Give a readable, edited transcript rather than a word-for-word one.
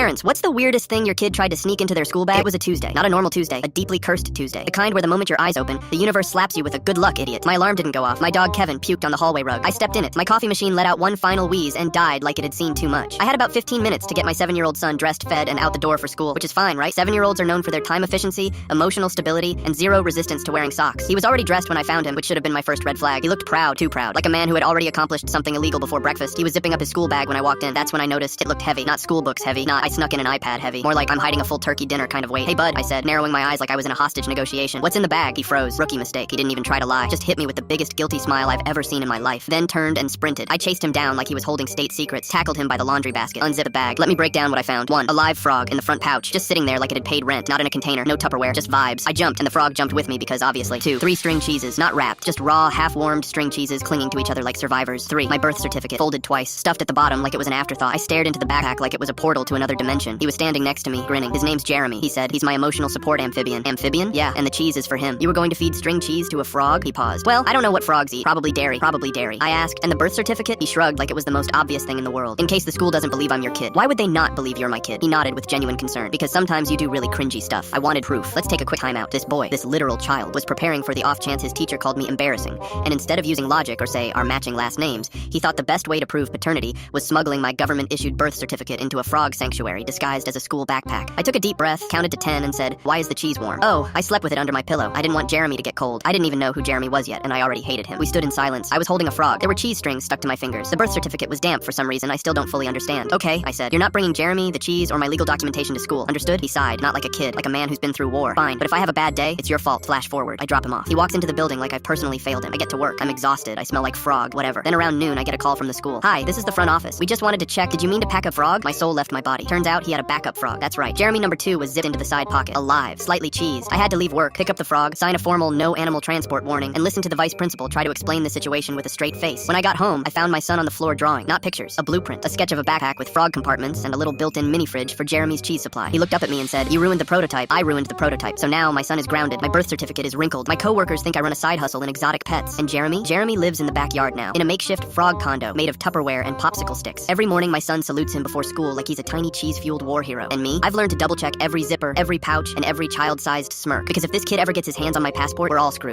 Parents, what's the weirdest thing your kid tried to sneak into their school bag? It was a Tuesday. Not a normal Tuesday, a deeply cursed Tuesday. The kind where the moment your eyes open, the universe slaps you with a good luck, idiot. My alarm didn't go off. My dog Kevin puked on the hallway rug. I stepped in it. My coffee machine let out one final wheeze and died like it had seen too much. I had about 15 minutes to get my 7-year-old son dressed, fed, and out the door for school, which is fine, right? 7-year-olds are known for their time efficiency, emotional stability, and zero resistance to wearing socks. He was already dressed when I found him, which should have been my first red flag. He looked proud, too proud, like a man who had already accomplished something illegal before breakfast. He was zipping up his school bag when I walked in. That's when I noticed it looked heavy. Not school books heavy, not I snuck in an iPad heavy. More like I'm hiding a full turkey dinner kind of weight. Hey bud, I said, narrowing my eyes like I was in a hostage negotiation. What's in the bag? He froze. Rookie mistake. He didn't even try to lie. Just hit me with the biggest guilty smile I've ever seen in my life. Then turned and sprinted. I chased him down like he was holding state secrets, tackled him by the laundry basket, unzipped the bag. Let me break down what I found. 1. A live frog in the front pouch, just sitting there like it had paid rent, not in a container, no Tupperware, just vibes. I jumped and the frog jumped with me because obviously. 2. 3 string cheeses, not wrapped, just raw, half-warmed string cheeses clinging to each other like survivors. 3. My birth certificate, folded twice, stuffed at the bottom like it was an afterthought. I stared into the backpack like it was a portal to another dimension. He was standing next to me, grinning. His name's Jeremy, he said. He's my emotional support amphibian. Amphibian? Yeah, and the cheese is for him. You were going to feed string cheese to a frog? He paused. Well, I don't know what frogs eat. Probably dairy. Probably dairy. I asked, and the birth certificate? He shrugged like it was the most obvious thing in the world. In case the school doesn't believe I'm your kid. Why would they not believe you're my kid? He nodded with genuine concern. Because sometimes you do really cringy stuff. I wanted proof. Let's take a quick time out. This boy, this literal child, was preparing for the off chance his teacher called me embarrassing. And instead of using logic or say our matching last names, he thought the best way to prove paternity was smuggling my government-issued birth certificate into a frog sanctuary disguised as a school backpack. I took a deep breath, counted to 10, and said, "Why is the cheese warm?" Oh, I slept with it under my pillow. I didn't want Jeremy to get cold. I didn't even know who Jeremy was yet, and I already hated him. We stood in silence. I was holding a frog. There were cheese strings stuck to my fingers. The birth certificate was damp for some reason I still don't fully understand. Okay, I said. You're not bringing Jeremy, the cheese, or my legal documentation to school. Understood? He sighed, not like a kid, like a man who's been through war. Fine, but if I have a bad day, it's your fault. Flash forward. I drop him off. He walks into the building like I've personally failed him. I get to work. I'm exhausted. I smell like frog, whatever. Then around noon, I get a call from the school. Hi, this is the front office. We just wanted to check. Did you mean to pack a frog? My soul left my body. Turns out he had a backup frog. That's right. Jeremy number 2 was zipped into the side pocket. Alive, slightly cheesed. I had to leave work, pick up the frog, sign a formal no animal transport warning, and listen to the vice principal try to explain the situation with a straight face. When I got home, I found my son on the floor drawing, not pictures, a blueprint, a sketch of a backpack with frog compartments and a little built-in mini fridge for Jeremy's cheese supply. He looked up at me and said, "You ruined the prototype." I ruined the prototype. So now my son is grounded. My birth certificate is wrinkled. My coworkers think I run a side hustle in exotic pets. And Jeremy lives in the backyard now, in a makeshift frog condo made of Tupperware and popsicle sticks. Every morning my son salutes him before school like he's a tiny cheese-fueled war hero. And me? I've learned to double-check every zipper, every pouch, and every child-sized smirk. Because if this kid ever gets his hands on my passport, we're all screwed.